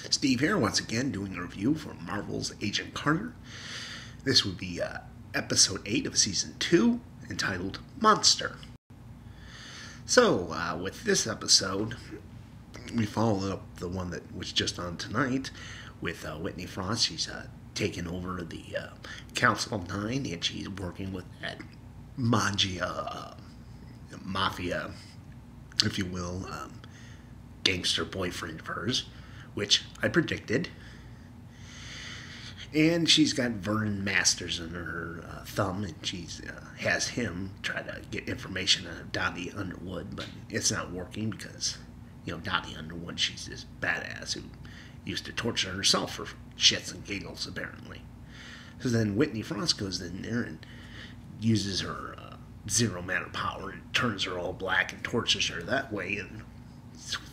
Steve here, once again, doing a review for Marvel's Agent Carter. This would be episode 8 of season 2, entitled Monster. So, with this episode, we followed up the one that was just on tonight with Whitney Frost. She's taken over the Council of Nine, and she's working with that mafia, if you will, gangster boyfriend of hers, which I predicted. And she's got Vernon Masters under her thumb, and she has him try to get information out of Dottie Underwood, but it's not working because, Dottie Underwood, she's this badass who used to torture herself for shits and giggles, apparently. So then Whitney Frost goes in there and uses her zero matter power and turns her all black and tortures her that way, and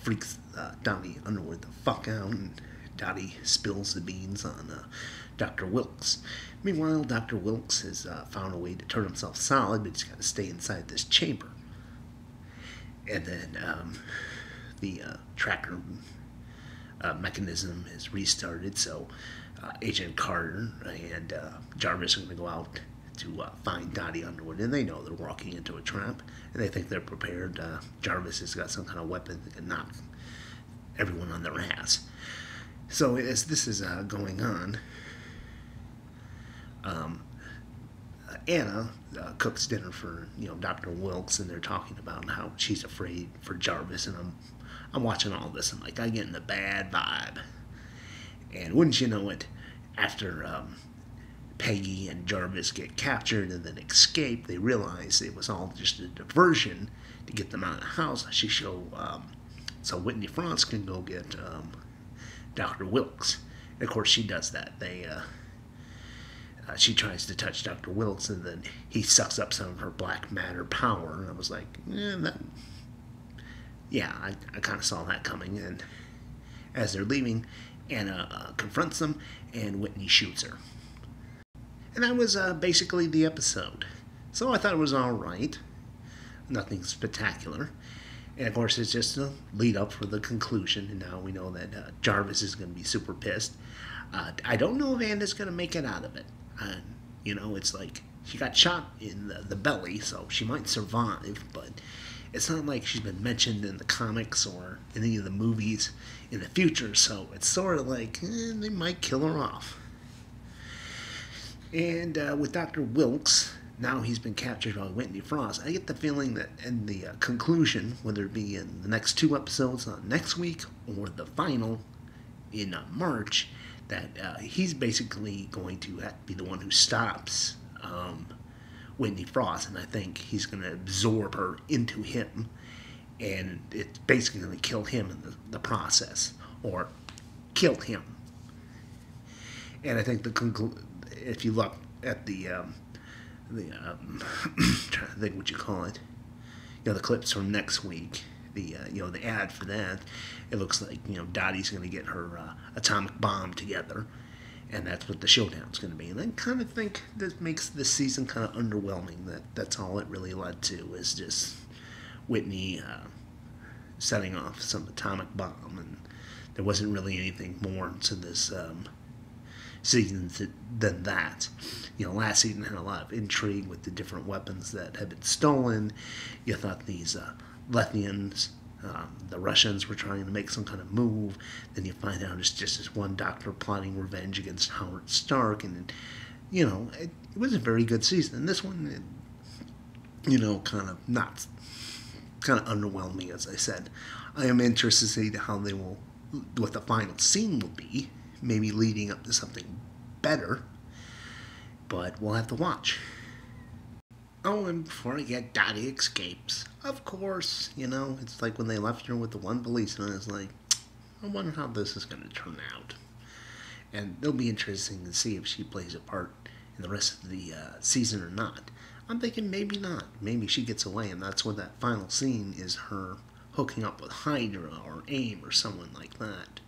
freaks Dottie Underwood the fuck out, and Dottie spills the beans on Dr. Wilkes. Meanwhile, Dr. Wilkes has found a way to turn himself solid, but he's got to stay inside this chamber. And then the tracker mechanism is restarted, so Agent Carter and Jarvis are going to go out to find Dottie Underwood, and they know they're walking into a trap, and they think they're prepared. Jarvis has got some kind of weapon that can knock everyone on their ass. So as this is going on, Anna cooks dinner for Dr. Wilkes, and they're talking about how she's afraid for Jarvis, and I'm watching all this, and I'm getting the bad vibe. And wouldn't you know it, after Peggy and Jarvis get captured and then escape, they realize it was all just a diversion to get them out of the house. So Whitney Frost can go get Dr. Wilkes. And of course, she does that. She tries to touch Dr. Wilkes, and then he sucks up some of her black matter power. And I was like, I kind of saw that coming. And as they're leaving, Anna confronts them, and Whitney shoots her. And that was basically the episode. So I thought it was alright. Nothing spectacular. And of course, it's just a lead up for the conclusion. And now we know that Jarvis is going to be super pissed. I don't know if Anna's going to make it out of it. It's like she got shot in the belly, so she might survive. But it's not like she's been mentioned in the comics or in any of the movies in the future. So it's sort of like they might kill her off. And with Dr. Wilkes, now he's been captured by Whitney Frost. I get the feeling that in the conclusion, whether it be in the next 2 episodes next week or the final in March, that he's basically going to have to be the one who stops Whitney Frost, and I think he's going to absorb her into him, and it's basically going to kill him in the process, or kill him. And I think if you look at the trying to think what you call it, the clips from next week, the ad for that, it looks like Dottie's going to get her atomic bomb together, and that's what the showdown's going to be. And I kind of think this makes this season kind of underwhelming. That's all it really led to, is just Whitney setting off some atomic bomb, and there wasn't really anything more to this season than that. Last season had a lot of intrigue with the different weapons that had been stolen. You thought these Lethians, the Russians, were trying to make some kind of move. Then you find out it's just this one doctor plotting revenge against Howard Stark, and it was a very good season. And this one, kind of underwhelming, as I said. I am interested to see what the final scene will be, maybe leading up to something better, but we'll have to watch. Oh, and before I get, Dottie escapes. Of course, it's like when they left her with the one policeman. It's like, I wonder how this is going to turn out. And it'll be interesting to see if she plays a part in the rest of the season or not. I'm thinking maybe not. Maybe she gets away, and that's what that final scene is, her hooking up with Hydra or AIM or someone like that.